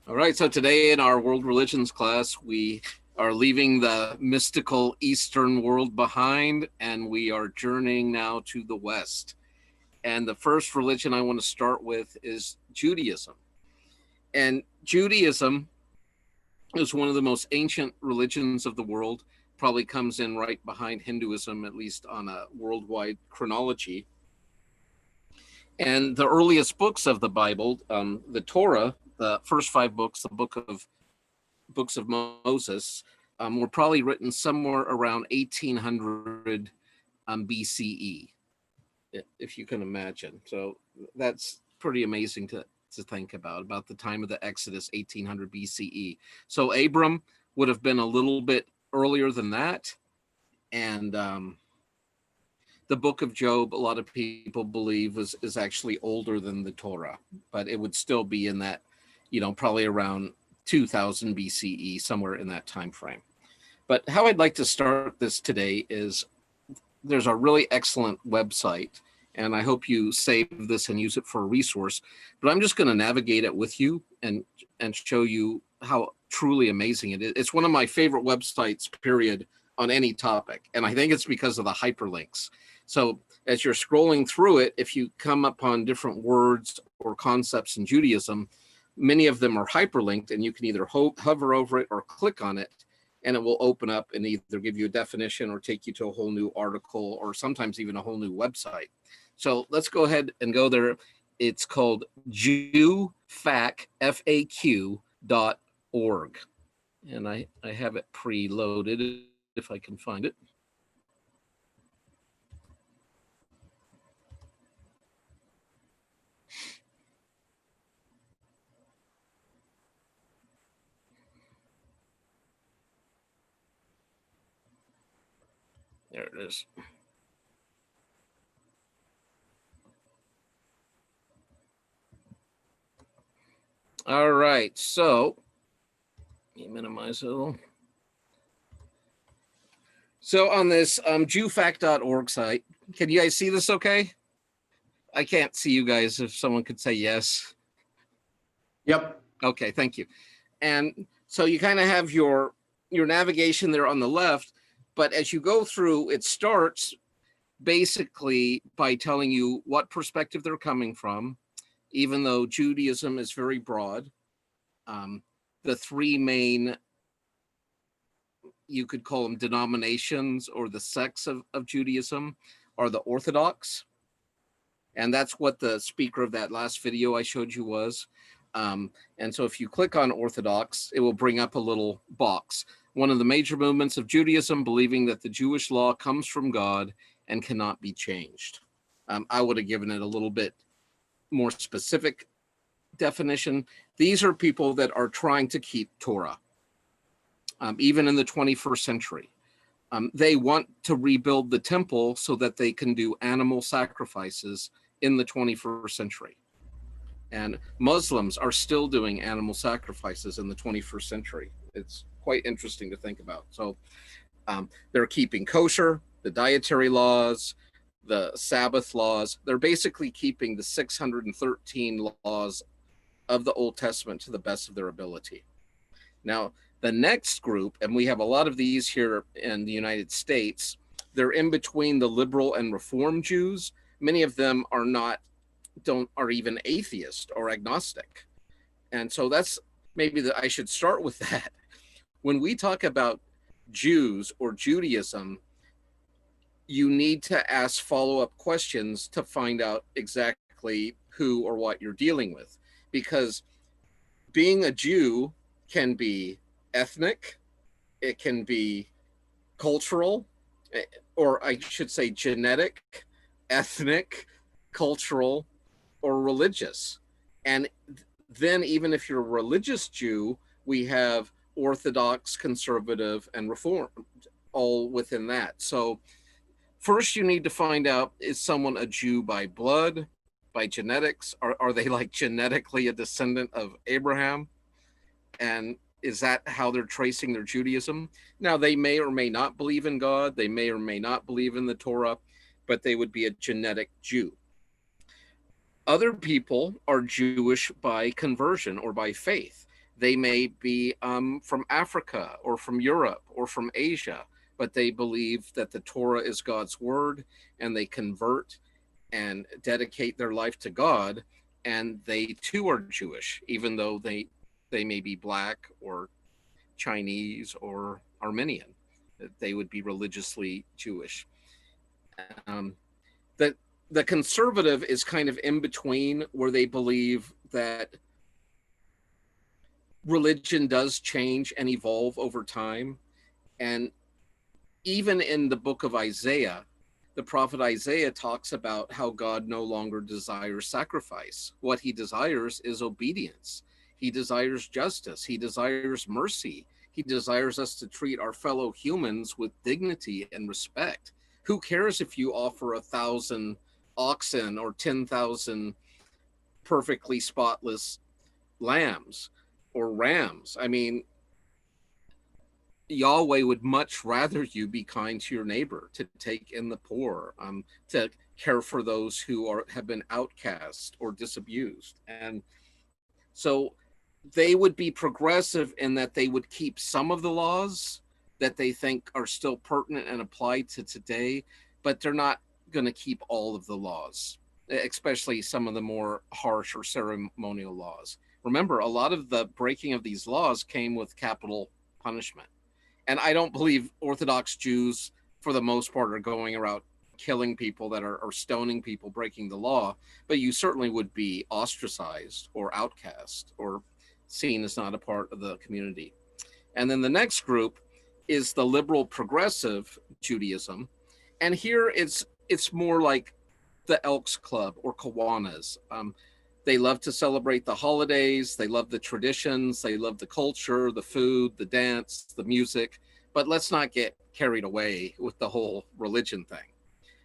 All right, so today in our world religions class, we are leaving the mystical Eastern world behind and we are journeying now to the West. And the first religion I want to start with is Judaism. And Judaism is one of the most ancient religions of the world, probably comes in right behind Hinduism, at least on a worldwide chronology. And the earliest books of the Bible, the Torah, the first five books, the books of Moses, were probably written somewhere around 1800 BCE, if you can imagine. So that's pretty amazing to think about the time of the Exodus, 1800 BCE. So Abram would have been a little bit earlier than that. And the book of Job, a lot of people believe is actually older than the Torah, but it would still be in that, probably around 2000 BCE, somewhere in that time frame. But how I'd like to start this today is there's a really excellent website, and I hope you save this and use it for a resource, but I'm just going to navigate it with you and show you how truly amazing it is. It's one of my favorite websites, period, on any topic, and I think it's because of the hyperlinks. So as you're scrolling through it, if you come upon different words or concepts in Judaism, many of them are hyperlinked, and you can either hover over it or click on it, and it will open up and either give you a definition or take you to a whole new article or sometimes even a whole new website. So let's go ahead and go there. It's called jewfaq.org. And I have it preloaded if I can find it. There it is. All right, so let me minimize it a little. So on this jewfaq.org site, can you guys see this okay? I can't see you guys. If someone could say yes. Yep. Okay, thank you. And so you kind of have your navigation there on the left, but as you go through, it starts basically by telling you what perspective they're coming from, even though Judaism is very broad. The three main, you could call them denominations or the sects of Judaism, are the Orthodox. And that's what the speaker of that last video I showed you was. And so if you click on Orthodox, it will bring up a little box. One of the major movements of Judaism, believing that the Jewish law comes from God and cannot be changed. I would have given it a little bit more specific definition. These are people that are trying to keep Torah, even in the 21st century. They want to rebuild the temple so that they can do animal sacrifices in the 21st century. And Muslims are still doing animal sacrifices in the 21st century. It's quite interesting to think about. So they're keeping kosher, the dietary laws, the Sabbath laws. They're basically keeping the 613 laws of the Old Testament to the best of their ability. Now, the next group, and we have a lot of these here in the United States, they're in between the liberal and reform Jews. Many of them are even atheist or agnostic. And so that's maybe that I should start with that. When we talk about Jews or Judaism, you need to ask follow-up questions to find out exactly who or what you're dealing with. Because being a Jew can be ethnic, it can be cultural, or I should say genetic, ethnic, cultural, or religious. And then even if you're a religious Jew, we have Orthodox, conservative, and Reform all within that. So first you need to find out, is someone a Jew by blood, by genetics? Are they like genetically a descendant of Abraham? And is that how they're tracing their Judaism? Now, they may or may not believe in God. They may or may not believe in the Torah, but they would be a genetic Jew. Other people are Jewish by conversion or by faith. They may be from Africa or from Europe or from Asia, but they believe that the Torah is God's word, and they convert and dedicate their life to God, and they too are Jewish, even though they may be black or Chinese or Armenian. They would be religiously Jewish. Um, the the conservative is kind of in between, where they believe that religion does change and evolve over time. And even in the book of Isaiah, the prophet Isaiah talks about how God no longer desires sacrifice. What he desires is obedience. He desires justice. He desires mercy. He desires us to treat our fellow humans with dignity and respect. Who cares if you offer 1,000 oxen or 10,000 perfectly spotless lambs or rams? I mean, Yahweh would much rather you be kind to your neighbor, to take in the poor, to care for those who have been outcast or disabused. And so they would be progressive in that they would keep some of the laws that they think are still pertinent and apply to today, but they're not going to keep all of the laws, especially some of the more harsh or ceremonial laws. Remember, a lot of the breaking of these laws came with capital punishment. And I don't believe Orthodox Jews, for the most part, are going around killing people that are or stoning people breaking the law, but you certainly would be ostracized or outcast or seen as not a part of the community. And then the next group is the liberal progressive Judaism. And here it's more like the Elks Club or Kiwanis. They love to celebrate the holidays. They love the traditions. They love the culture, the food, the dance, the music. But let's not get carried away with the whole religion thing.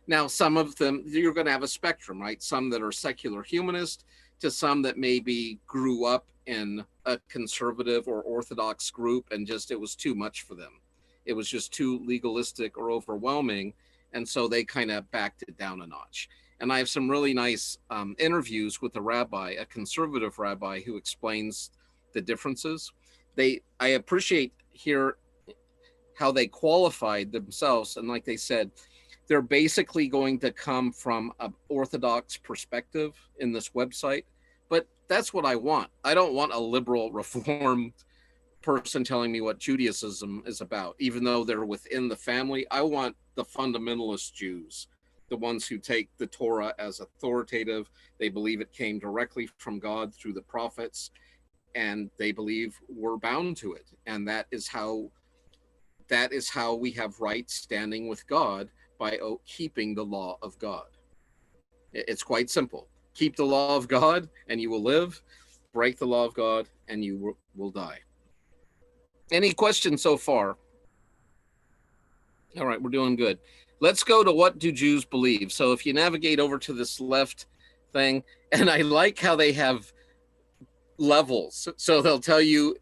Now, some of them, you're going to have a spectrum, right? Some that are secular humanist to some that maybe grew up in a conservative or Orthodox group and just it was too much for them. It was just too legalistic or overwhelming. And so they kind of backed it down a notch. And I have some really nice interviews with a rabbi, a conservative rabbi, who explains the differences. I appreciate here how they qualified themselves. And like they said, they're basically going to come from an Orthodox perspective in this website. But that's what I want. I don't want a liberal reformed person telling me what Judaism is about, even though they're within the family. I want the fundamentalist Jews, the ones who take the Torah as authoritative. They believe it came directly from God through the prophets, and they believe we're bound to it. And that is how we have right standing with God, by keeping the law of God. It's quite simple. Keep the law of God and you will live. Break the law of God and you will die. Any questions so far? All right, we're doing good. Let's go to what do Jews believe. So if you navigate over to this left thing, and I like how they have levels. So they'll tell you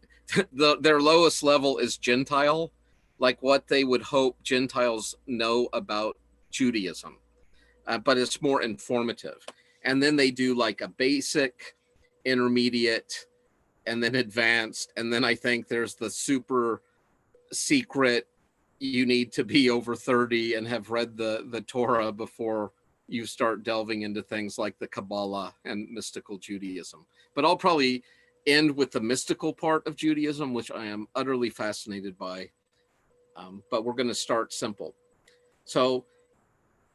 their lowest level is Gentile, like what they would hope Gentiles know about Judaism, but it's more informative. And then they do like a basic, intermediate, and then advanced. And then I think there's the super secret. You need to be over 30 and have read the Torah before you start delving into things like the Kabbalah and mystical Judaism. But I'll probably end with the mystical part of Judaism, which I am utterly fascinated by. But we're going to start simple. So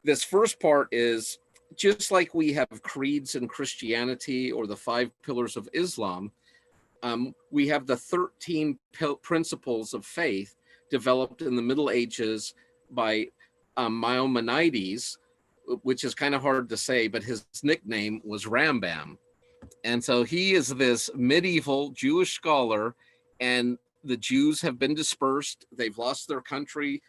this first part is just like we have creeds in Christianity or the 5 pillars of Islam, we have the 13 principles of faith developed in the Middle Ages by Maimonides, which is kind of hard to say, but his nickname was Rambam. And so he is this medieval Jewish scholar, and the Jews have been dispersed. They've lost their country.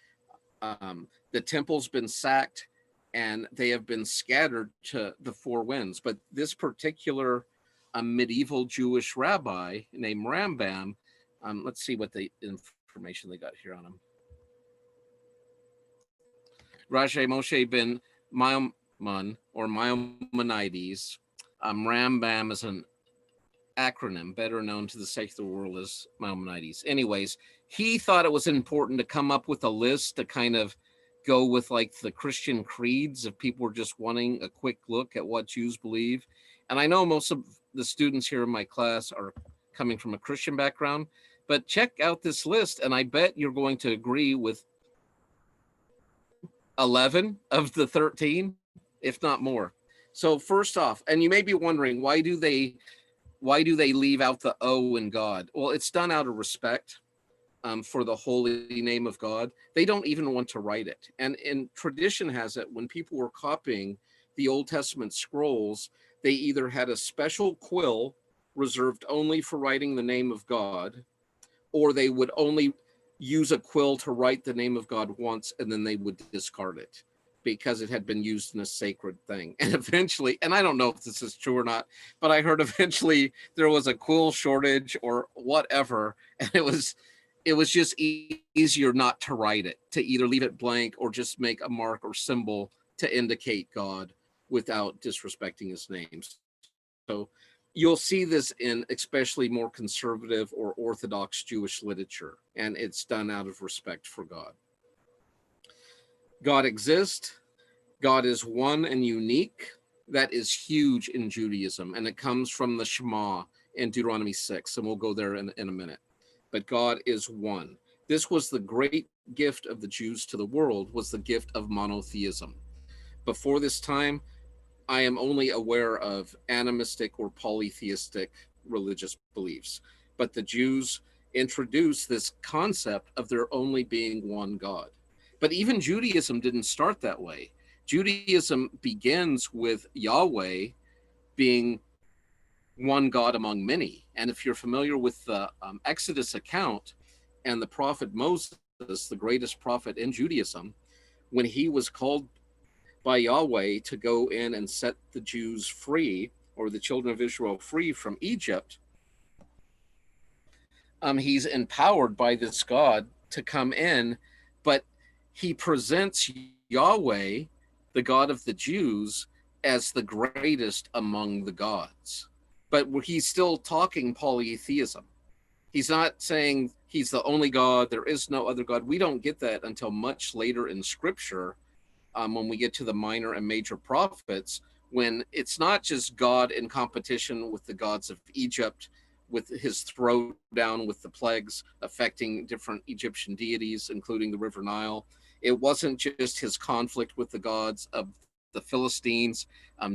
The temple's been sacked, and they have been scattered to the 4 winds. But this particular medieval Jewish rabbi named Rambam, let's see what the information they got here on him. Rashi Moshe ben Maimon or Maimonides. Rambam is an acronym, better known to the secular world as Maimonides. Anyways, he thought it was important to come up with a list to kind of go with like the Christian creeds if people were just wanting a quick look at what Jews believe. And I know most of the students here in my class are coming from a Christian background, but check out this list and I bet you're going to agree with 11 of the 13, if not more. So first off, and you may be wondering, why do they leave out the O in God? Well, it's done out of respect for the holy name of God. They don't even want to write it. And tradition has it, when people were copying the Old Testament scrolls, they either had a special quill reserved only for writing the name of God, or they would only use a quill to write the name of God once, and then they would discard it because it had been used in a sacred thing. And eventually, and I don't know if this is true or not, but I heard eventually there was a quill shortage or whatever, and it was just easier not to write it, to either leave it blank or just make a mark or symbol to indicate God without disrespecting his names. So you'll see this in especially more conservative or Orthodox Jewish literature, and it's done out of respect for God. God exists. God is one and unique. That is huge in Judaism, and it comes from the Shema in Deuteronomy 6, and we'll go there in a minute. But God is one. This was the great gift of the Jews to the world, was the gift of monotheism. Before this time, I am only aware of animistic or polytheistic religious beliefs, but the Jews introduced this concept of there only being one God. But even Judaism didn't start that way. Judaism begins with Yahweh being one God among many. And if you're familiar with the Exodus account and the prophet Moses, the greatest prophet in Judaism, when he was called by Yahweh to go in and set the Jews free, or the children of Israel free from Egypt, he's empowered by this God to come in, but he presents Yahweh, the God of the Jews, as the greatest among the gods. But he's still talking polytheism. He's not saying he's the only God, there is no other God. We don't get that until much later in Scripture, when we get to the minor and major prophets, when it's not just God in competition with the gods of Egypt, with his throwdown with the plagues affecting different Egyptian deities, including the River Nile. It wasn't just his conflict with the gods of the Philistines.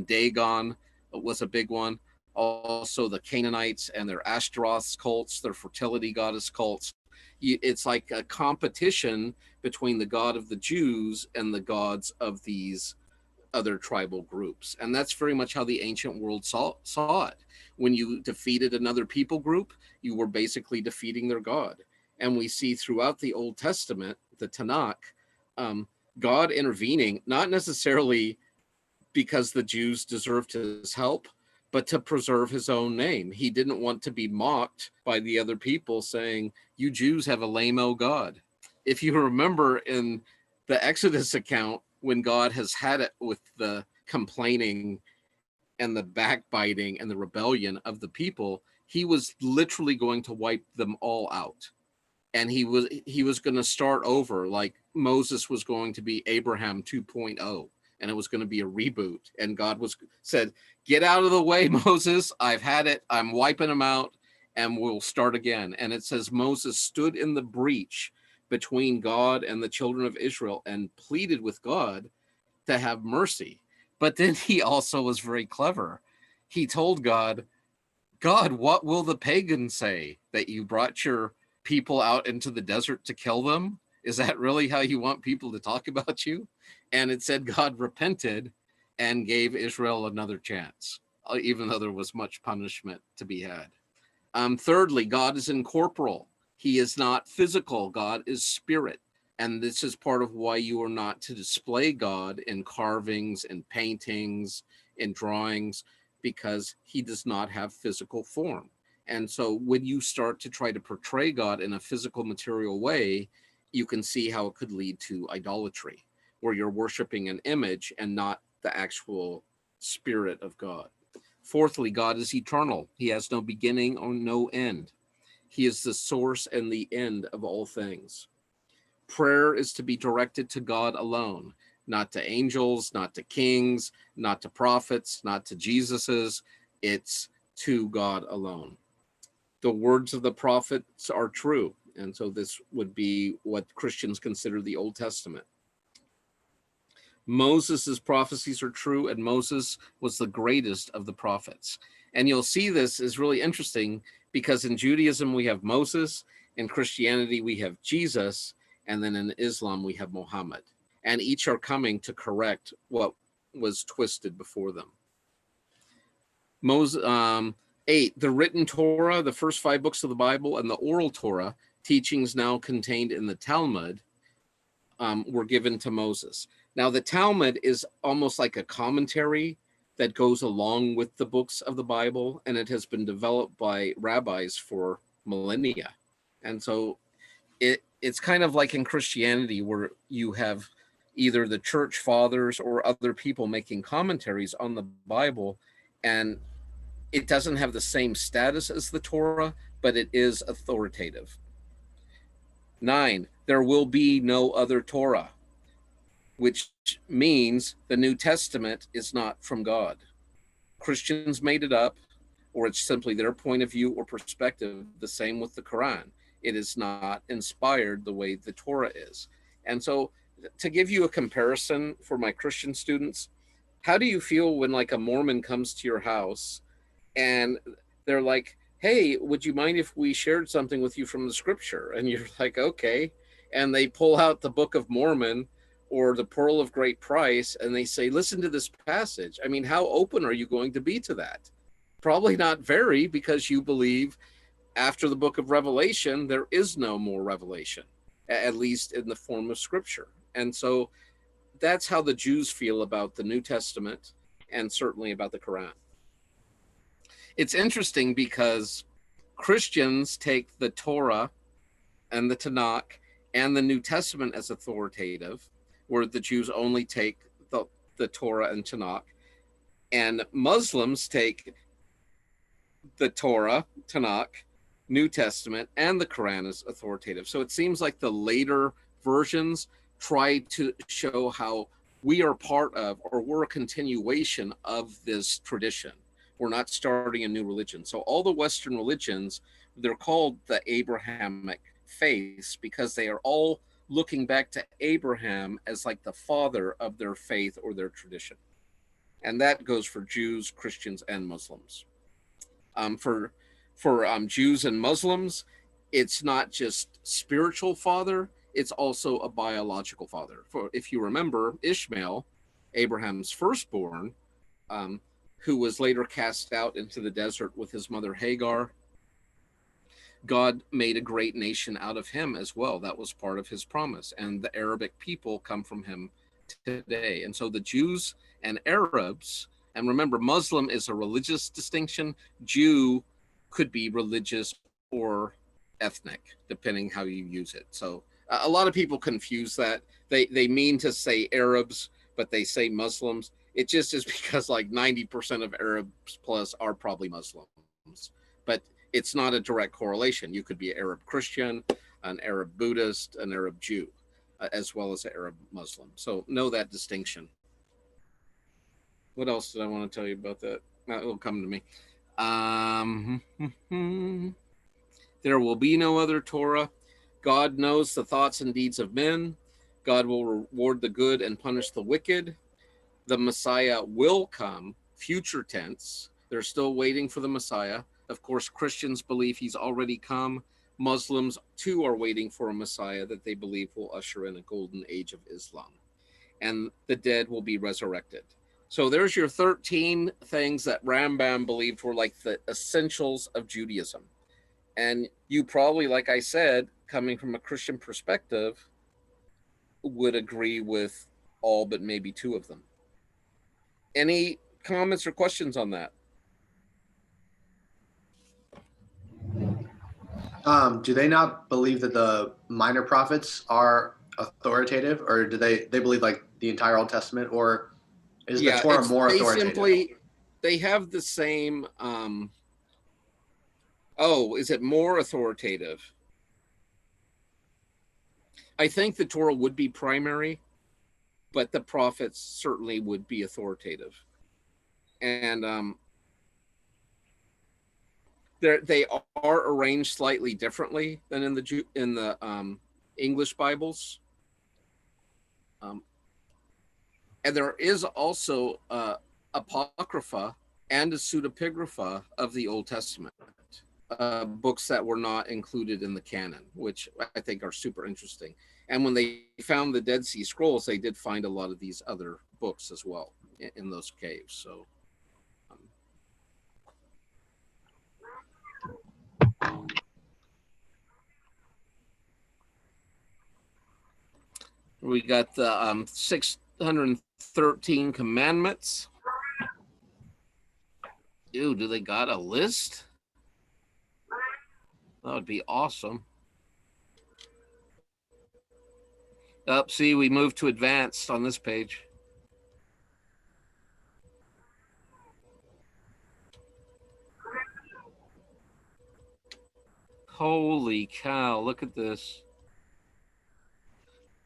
Dagon was a big one. Also the Canaanites and their Ashtaroth cults, their fertility goddess cults. It's like a competition between the God of the Jews and the gods of these other tribal groups. And that's very much how the ancient world saw it. When you defeated another people group, you were basically defeating their God. And we see throughout the Old Testament, the Tanakh, God intervening, not necessarily because the Jews deserved his help, but to preserve his own name. He didn't want to be mocked by the other people saying, you Jews have a lame-o God. If you remember in the Exodus account, when God has had it with the complaining and the backbiting and the rebellion of the people, he was literally going to wipe them all out. And he was going to start over, like Moses was going to be Abraham 2.0, and it was going to be a reboot. And God said, get out of the way, Moses. I've had it. I'm wiping them out, and we'll start again. And it says Moses stood in the breach between God and the children of Israel and pleaded with God to have mercy. But then he also was very clever. He told God, what will the pagans say, that you brought your people out into the desert to kill them? Is that really how you want people to talk about you? And it said God repented and gave Israel another chance, even though there was much punishment to be had. Thirdly, God is incorporeal. He is not physical. God is spirit. And this is part of why you are not to display God in carvings, in paintings, in drawings, because he does not have physical form. And so when you start to try to portray God in a physical, material way, you can see how it could lead to idolatry, where you're worshiping an image and not the actual spirit of God. Fourthly, God is eternal. He has no beginning or no end. He is the source and the end of all things. Prayer is to be directed to God alone, not to angels, not to kings, not to prophets, not to Jesuses. It's to God alone. The words of the prophets are true. And so this would be what Christians consider the Old Testament. Moses' prophecies are true, and Moses was the greatest of the prophets. And you'll see this is really interesting because in Judaism we have Moses, in Christianity we have Jesus, and then in Islam we have Muhammad. And each are coming to correct what was twisted before them. Moses, 8, the written Torah, the first 5 books of the Bible, and the oral Torah, teachings now contained in the Talmud, were given to Moses. Now, the Talmud is almost like a commentary that goes along with the books of the Bible, and it has been developed by rabbis for millennia. And so it's kind of like in Christianity where you have either the church fathers or other people making commentaries on the Bible, and it doesn't have the same status as the Torah, but it is authoritative. 9, there will be no other Torah, which means the New Testament is not from God. Christians made it up, or it's simply their point of view or perspective. The same with the Quran. It is not inspired the way the Torah is. And so to give you a comparison for my Christian students, how do you feel when like a Mormon comes to your house and they're like, hey, would you mind if we shared something with you from the scripture? And you're like, okay. And they pull out the Book of Mormon or the Pearl of Great Price, and they say, listen to this passage. I mean, how open are you going to be to that? Probably not very, because you believe after the book of Revelation, there is no more revelation, at least in the form of scripture. And so that's how the Jews feel about the New Testament and certainly about the Quran. It's interesting because Christians take the Torah and the Tanakh and the New Testament as authoritative, where the Jews only take the Torah and Tanakh, and Muslims take the Torah, Tanakh, New Testament, and the Quran as authoritative. So it seems like the later versions try to show how we are part of, or we're a continuation of this tradition. We're not starting a new religion. So all the Western religions, they're called the Abrahamic faiths because they are all looking back to Abraham as like the father of their faith or their tradition. And that goes for Jews, Christians, and Muslims. For Jews and Muslims, it's not just spiritual father, it's also a biological father. For if you remember, Ishmael, Abraham's firstborn, who was later cast out into the desert with his mother Hagar, God made a great nation out of him as well. That was part of his promise. And the Arabic people come from him today. And so the Jews and Arabs, and remember, Muslim is a religious distinction. Jew could be religious or ethnic, depending how you use it. So a lot of people confuse that. They mean to say Arabs, but they say Muslims. It just is because like 90% of Arabs plus are probably Muslims. But it's not a direct correlation. You could be an Arab Christian, an Arab Buddhist, an Arab Jew, as well as an Arab Muslim. So know that distinction. What else did I want to tell you about that? It'll come to me. There will be no other Torah. God knows the thoughts and deeds of men. God will reward the good and punish the wicked. The Messiah will come, future tense. They're still waiting for the Messiah. Of course, Christians believe he's already come. Muslims, too, are waiting for a Messiah that they believe will usher in a golden age of Islam. And the dead will be resurrected. So there's your 13 things that Rambam believed were like the essentials of Judaism. And you probably, like I said, coming from a Christian perspective, would agree with all but maybe 2 of them. Any comments or questions on that? Do they not believe that the minor prophets are authoritative, or do they believe like the entire Old Testament, or is the Torah more authoritative? they have the same. Oh, is it more authoritative? I think the Torah would be primary, but the prophets certainly would be authoritative. And they are arranged slightly differently than in the English Bibles. Um, and there is also apocrypha and a pseudepigrapha of the Old Testament, books that were not included in the canon, which I think are super interesting. And when they found the Dead Sea Scrolls, they did find a lot of these other books as well in those caves. So we got the 613 commandments. Ew, do they got a list? That would be awesome. Up, see, we moved to advanced on this page. Holy cow, look at this.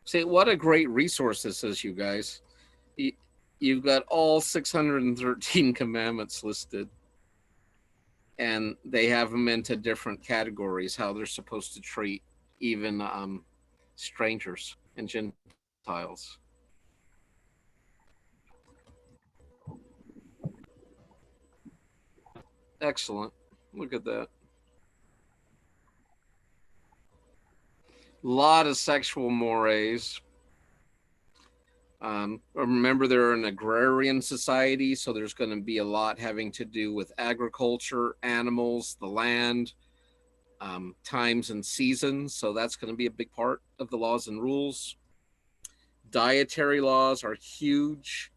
See, what a great resource this is, you guys. You've got all 613 commandments listed, and they have them into different categories, how they're supposed to treat even strangers and Gentiles. Excellent. Look at that. A lot of sexual mores. Remember, they're an agrarian society, so there's going to be a lot having to do with agriculture, animals, the land, times and seasons. So that's going to be a big part of the laws and rules. Dietary laws are huge.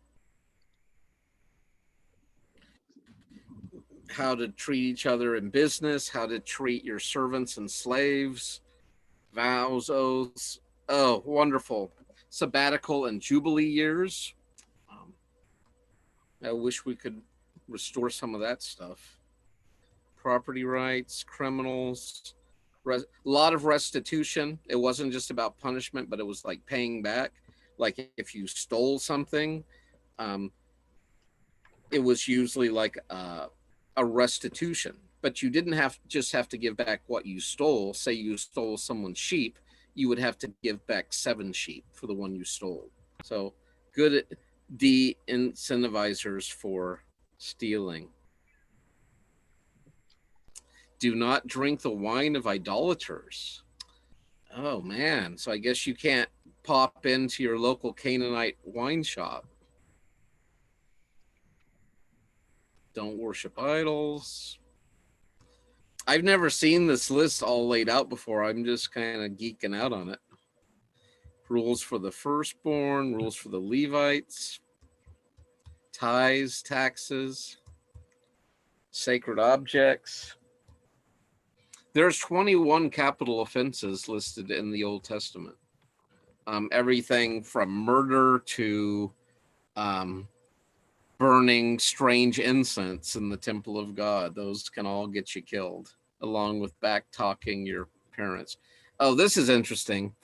How to treat each other in business, how to treat your servants and slaves, vows, oaths. Oh, wonderful. Sabbatical and jubilee years. I wish we could restore some of that stuff. Property rights, criminals, a lot of restitution. It wasn't just about punishment, but it was like paying back. Like if you stole something, it was usually like a restitution, but you didn't have to give back what you stole. Say you stole someone's sheep, you would have to give back 7 sheep for the one you stole. So good de-incentivizers for stealing. Do not drink the wine of idolaters. Oh man, so I guess you can't pop into your local Canaanite wine shop. Don't worship idols. I've never seen this list all laid out before. I'm just kind of geeking out on it. Rules for the firstborn, rules for the Levites, tithes, taxes, sacred objects. There's 21 capital offenses listed in the Old Testament. Everything from murder to burning strange incense in the temple of God. Those can all get you killed, along with back talking your parents. Oh, this is interesting.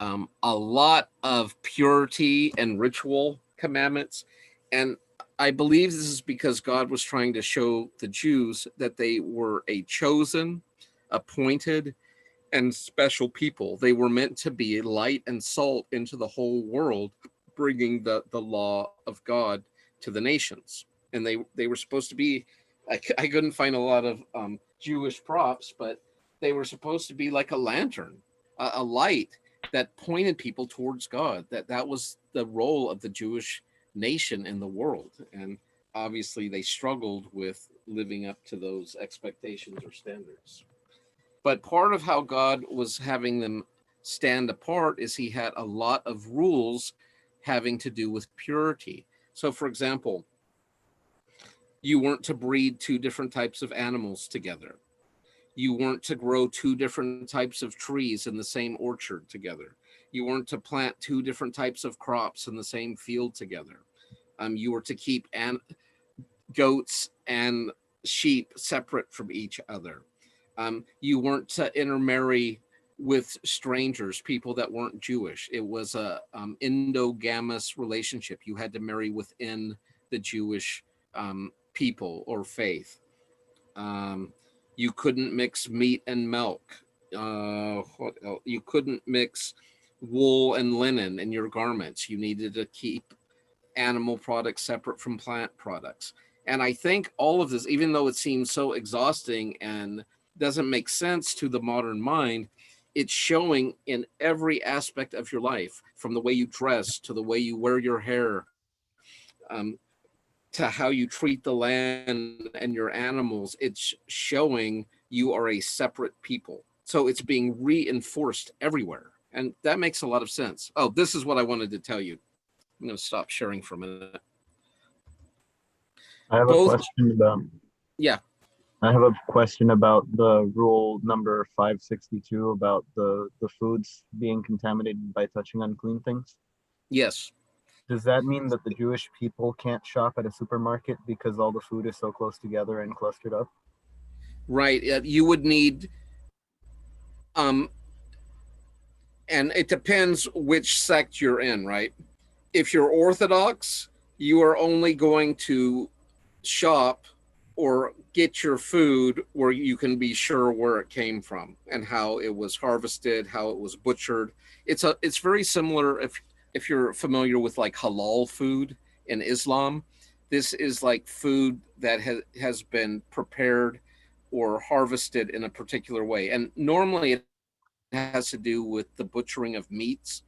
A lot of purity and ritual commandments. And I believe this is because God was trying to show the Jews that they were a chosen, appointed, and special people. They were meant to be light and salt into the whole world, bringing the law of God to the nations. And they were supposed to be, I couldn't find a lot of Jewish props, but they were supposed to be like a lantern, a light that pointed people towards God. That was the role of the Jewish nation in the world. And obviously they struggled with living up to those expectations or standards. But part of how God was having them stand apart is he had a lot of rules having to do with purity. So, for example, you weren't to breed 2 different types of animals together. You weren't to grow 2 different types of trees in the same orchard together. You weren't to plant 2 different types of crops in the same field together. You were to keep goats and sheep separate from each other. You weren't to intermarry with strangers, people that weren't Jewish. It was a endogamous relationship. You had to marry within the Jewish people or faith. Um, you couldn't mix meat and milk. What else? You couldn't mix wool and linen in your garments. You needed to keep animal products separate from plant products. And I think all of this, even though it seems so exhausting and doesn't make sense to the modern mind, it's showing in every aspect of your life, from the way you dress to the way you wear your hair, um, to how you treat the land and your animals. It's showing you are a separate people. So it's being reinforced everywhere. And that makes a lot of sense. Oh, this is what I wanted to tell you. I'm going to stop sharing for a minute. I have a Both, question about yeah, I have a question about the rule number 562 about the foods being contaminated by touching unclean things. yes, Does that mean that the Jewish people can't shop at a supermarket because all the food is so close together and clustered up? right. You would need, um, and it depends which sect you're in, right? If you're Orthodox, you are only going to shop or get your food where you can be sure where it came from and how it was harvested, how it was butchered. It's very similar if you're familiar with like halal food in Islam. This is like food that has been prepared or harvested in a particular way. And normally it has to do with the butchering of meats.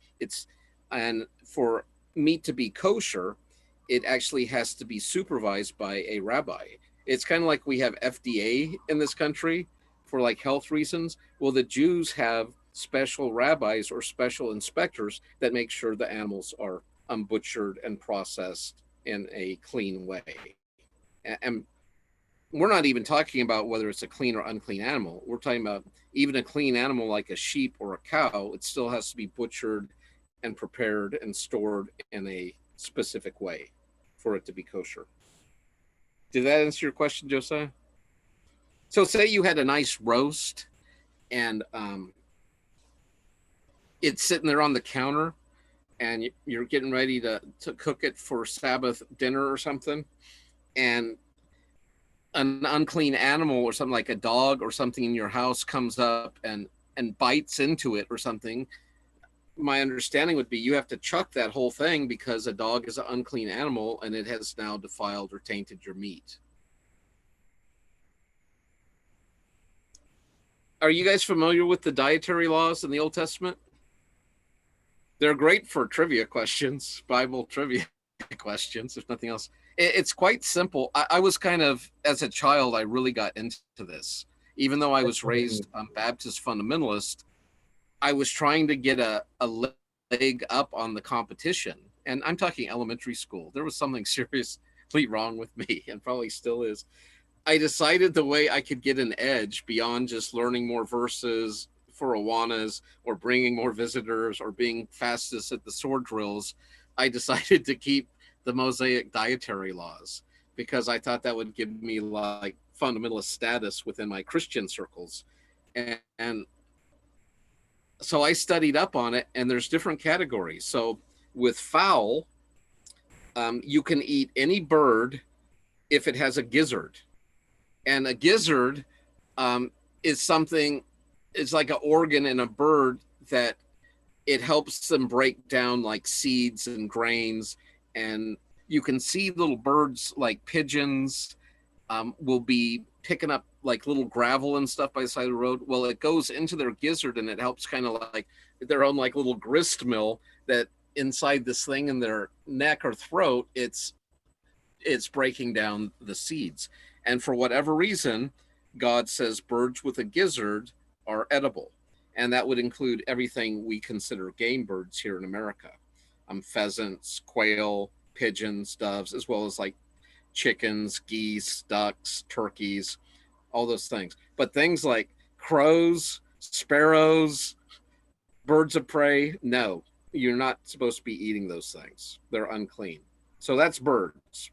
And for meat to be kosher, it actually has to be supervised by a rabbi. It's kind of like we have FDA in this country for like health reasons. Well, the Jews have special rabbis or special inspectors that make sure the animals are butchered and processed in a clean way. And we're not even talking about whether it's a clean or unclean animal. We're talking about even a clean animal like a sheep or a cow, it still has to be butchered and prepared and stored in a specific way for it to be kosher. Did that answer your question, Josiah? So, say you had a nice roast and it's sitting there on the counter and you're getting ready to cook it for Sabbath dinner or something, and an unclean animal or something like a dog or something in your house comes up and bites into it or something. My understanding would be you have to chuck that whole thing because a dog is an unclean animal and it has now defiled or tainted your meat. Are you guys familiar with the dietary laws in the Old Testament? They're great for trivia questions, Bible trivia questions, if nothing else. It's quite simple. I was kind of, as a child, I really got into this. Even though I was raised Baptist fundamentalist, I was trying to get a leg up on the competition. And I'm talking elementary school. There was something seriously wrong with me, and probably still is. I decided the way I could get an edge beyond just learning more verses for Awanas or bringing more visitors or being fastest at the sword drills, I decided to keep the Mosaic dietary laws because I thought that would give me like fundamentalist status within my Christian circles. And so I studied up on it, and there's different categories. So with fowl, you can eat any bird if it has a gizzard. And a gizzard is something, it's like an organ in a bird that it helps them break down like seeds and grains. And you can see little birds like pigeons will be picking up like little gravel and stuff by the side of the road. Well, it goes into their gizzard and it helps kind of like their own like little grist mill that inside this thing in their neck or throat, it's breaking down the seeds. And for whatever reason, God says birds with a gizzard are edible. And that would include everything we consider game birds here in America. Pheasants, quail, pigeons, doves, as well as like chickens, geese, ducks, turkeys, all those things. But things like crows, sparrows, birds of prey, no, you're not supposed to be eating those things. They're unclean. So that's birds.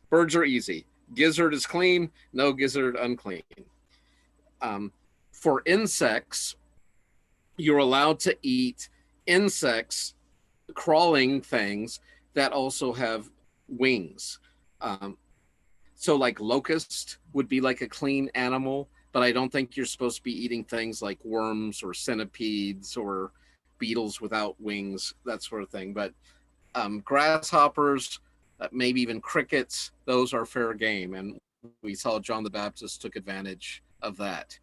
Birds are easy. Gizzard is clean, no gizzard unclean. For insects, you're allowed to eat insects, crawling things that also have wings. Um, so like locust would be like a clean animal, but I don't think you're supposed to be eating things like worms or centipedes or beetles without wings, that sort of thing. But grasshoppers, maybe even crickets, those are fair game. And we saw John the Baptist took advantage of that.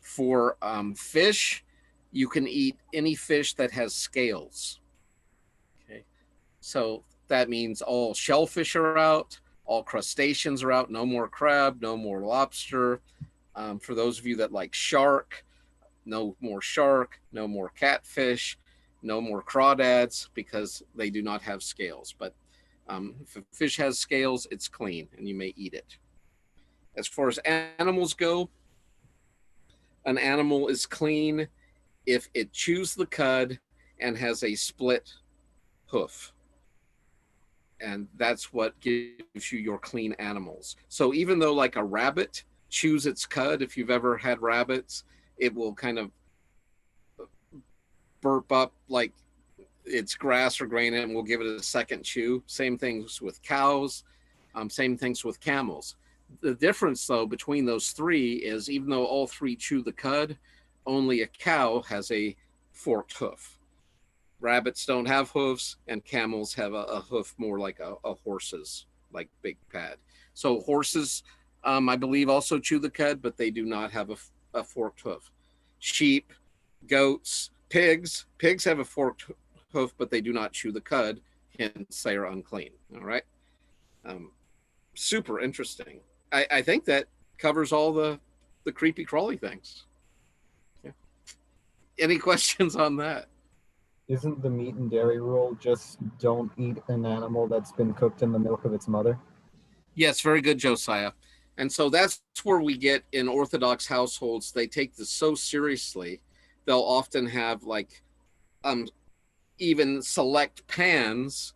For fish, you can eat any fish that has scales. Okay. So that means all shellfish are out, all crustaceans are out, no more crab, no more lobster. For those of you that like shark, no more catfish, no more crawdads because they do not have scales. But if a fish has scales, it's clean and you may eat it. As far as animals go, an animal is clean if it chews the cud and has a split hoof. And that's what gives you your clean animals. So even though like a rabbit chews its cud, if you've ever had rabbits, it will kind of burp up like it's grass or grain and we'll give it a second chew. Same things with cows, same things with camels. The difference though between those three is even though all three chew the cud, only a cow has a forked hoof. Rabbits don't have hoofs and camels have a hoof more like a horse's, like big pad. So horses, I believe also chew the cud, but they do not have a forked hoof. Sheep, goats, pigs have a forked hoof, but they do not chew the cud, hence they are unclean. All right. Super interesting. I think that covers all the creepy crawly things. Yeah. Any questions on that? Isn't the meat and dairy rule just don't eat an animal that's been cooked in the milk of its mother? Yes, very good, Josiah. And so that's where we get in Orthodox households, they take this so seriously. They'll often have like even select pans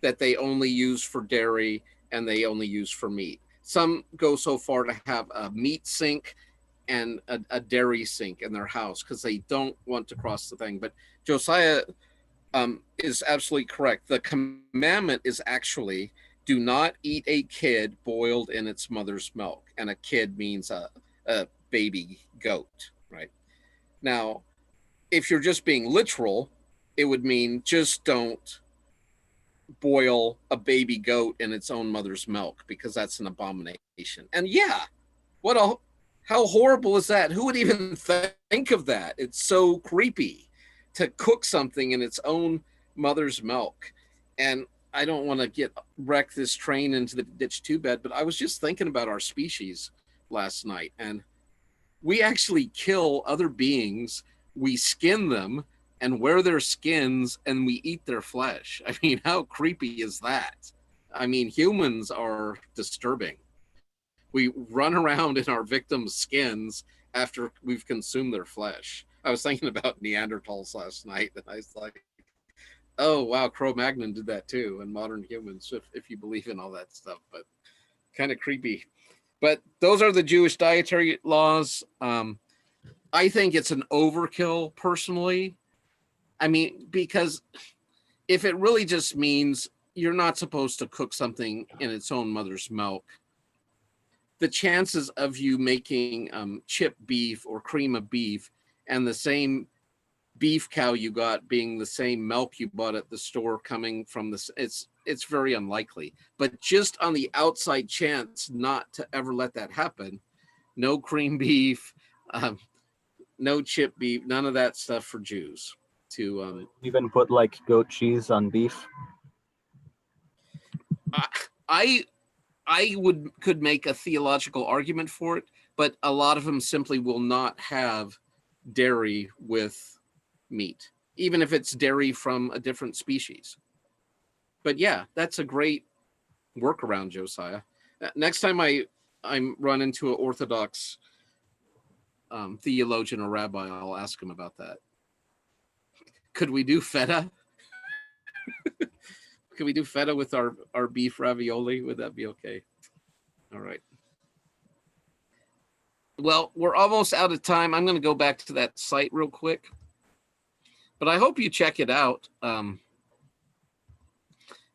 that they only use for dairy and they only use for meat. Some go so far to have a meat sink and a dairy sink in their house because they don't want to cross the thing. But Josiah is absolutely correct. The commandment is actually do not eat a kid boiled in its mother's milk. And a kid means a baby goat, right? Now, if you're just being literal, it would mean just don't boil a baby goat in its own mother's milk because that's an abomination. And yeah, how horrible is that? Who would even think of that? It's so creepy to cook something in its own mother's milk. And I don't want to wreck this train into the ditch too bad, but I was just thinking about our species last night, and we actually kill other beings. We skin them and wear their skins and we eat their flesh. I mean, how creepy is that? I mean, humans are disturbing. We run around in our victims' skins after we've consumed their flesh. I was thinking about Neanderthals last night, and I was like, oh, wow, Cro-Magnon did that too, and modern humans, if you believe in all that stuff, but kind of creepy. But those are the Jewish dietary laws. I think it's an overkill, personally. I mean, because if it really just means you're not supposed to cook something in its own mother's milk, the chances of you making chipped beef or cream of beef and the same beef cow you got being the same milk you bought at the store coming from this, it's very unlikely. But just on the outside chance not to ever let that happen, no cream beef, no chipped beef, none of that stuff for Jews. To Even put like goat cheese on beef. I could make a theological argument for it, but a lot of them simply will not have dairy with meat, even if it's dairy from a different species. But yeah, that's a great workaround, Josiah. Next time I'm run into an Orthodox theologian or rabbi, I'll ask him about that. Could we do feta? Could we do feta with our beef ravioli? Would that be okay? All right. Well, we're almost out of time. I'm going to go back to that site real quick, but I hope you check it out.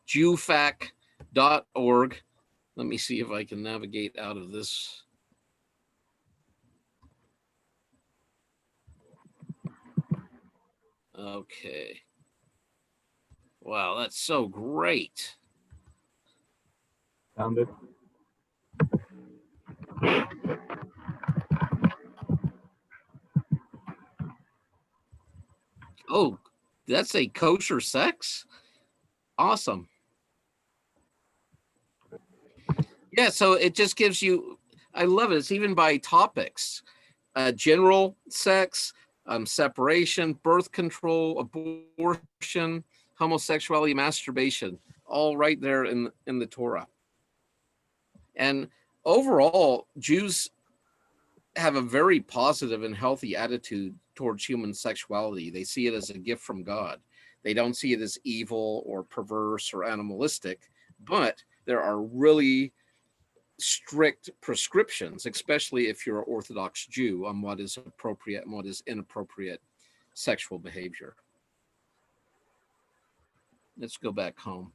Jewfac.org. Let me see if I can navigate out of this. Okay. Wow, that's so great. Found it. Oh, that's a kosher sex? Awesome. Yeah, so it just gives you, I love it. It's even by topics, general sex, separation, birth control, abortion, homosexuality, masturbation, all right there in the Torah. And overall, Jews have a very positive and healthy attitude towards human sexuality. They see it as a gift from God. They don't see it as evil or perverse or animalistic, but there are really strict prescriptions, especially if you're an Orthodox Jew, on what is appropriate and what is inappropriate sexual behavior. Let's go back home.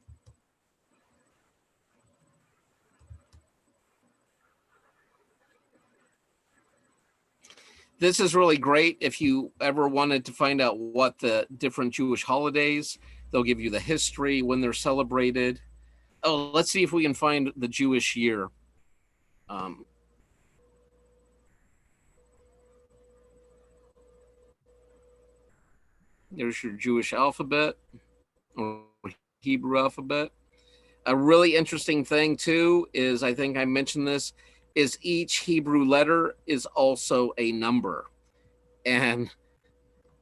This is really great if you ever wanted to find out what the different Jewish holidays, they'll give you the history, when they're celebrated. Oh, let's see if we can find the Jewish year. There's your Jewish alphabet or Hebrew alphabet. A really interesting thing too is, I think I mentioned this, is each Hebrew letter is also a number. And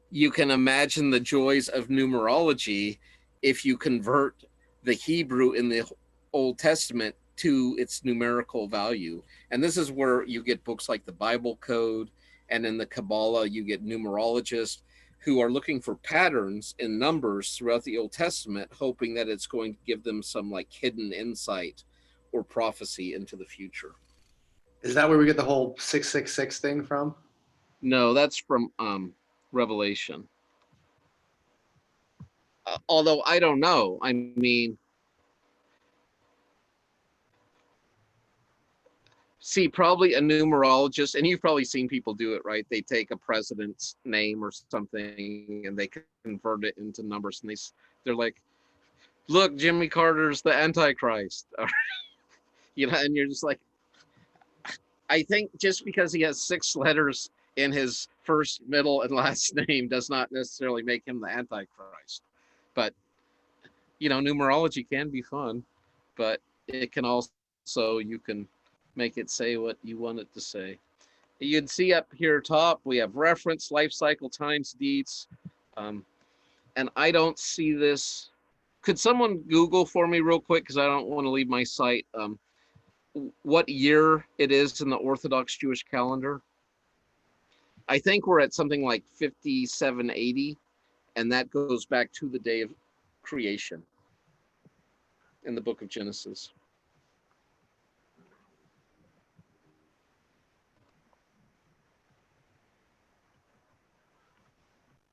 you can imagine the joys of numerology if you convert the Hebrew in the Old Testament to its numerical value. And this is where you get books like the Bible Code, and in the Kabbalah, you get numerologists who are looking for patterns in numbers throughout the Old Testament, hoping that it's going to give them some like hidden insight or prophecy into the future. Is that where we get the whole 666 thing from? No, that's from Revelation. Although I don't know. I mean, see, probably a numerologist, and you've probably seen people do it, right? They take a president's name or something and they convert it into numbers, and they're like, look, Jimmy Carter's the Antichrist. You know, and you're just like, I think just because he has 6 letters in his first, middle, and last name does not necessarily make him the Antichrist. But, you know, numerology can be fun, but it can also, you can make it say what you want it to say. You can see up here top, we have reference, life cycle, times, deeds. And I don't see this. Could someone Google for me real quick? Because I don't want to leave my site. What year it is in the Orthodox Jewish calendar? I think we're at something like 5780, and that goes back to the day of creation in the book of Genesis.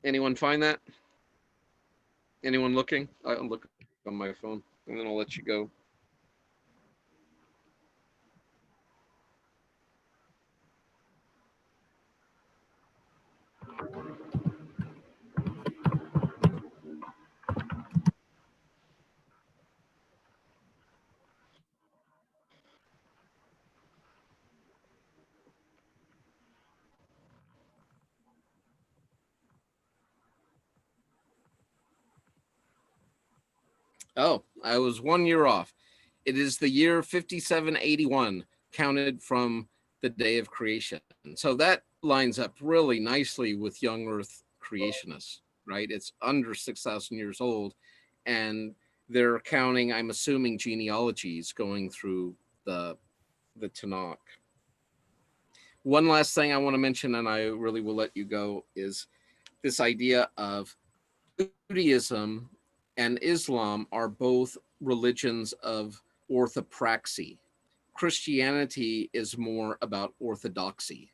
Anyone find that? Anyone looking? I'll look on my phone, and then I'll let you go. Oh, I was 1 year off. It is the year 5781, counted from the day of creation. So that lines up really nicely with young Earth creationists, right? It's under 6,000 years old, and they're counting, I'm assuming, genealogies going through the Tanakh. One last thing I want to mention, and I really will let you go, is this idea of Judaism and Islam are both religions of orthopraxy. Christianity is more about orthodoxy.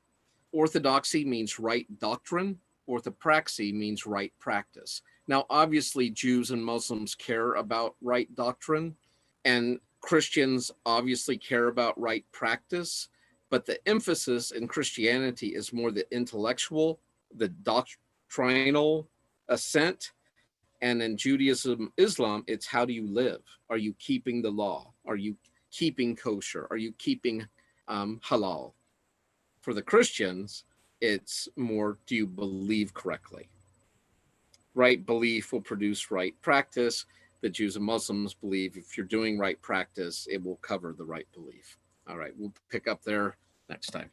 Orthodoxy means right doctrine. Orthopraxy means right practice. Now, obviously, Jews and Muslims care about right doctrine, and Christians obviously care about right practice, but the emphasis in Christianity is more the intellectual, the doctrinal assent. And in Judaism, Islam, it's how do you live? Are you keeping the law? Are you keeping kosher? Are you keeping halal? For the Christians, it's more, do you believe correctly? Right belief will produce right practice. The Jews and Muslims believe if you're doing right practice, it will cover the right belief. All right, we'll pick up there next time.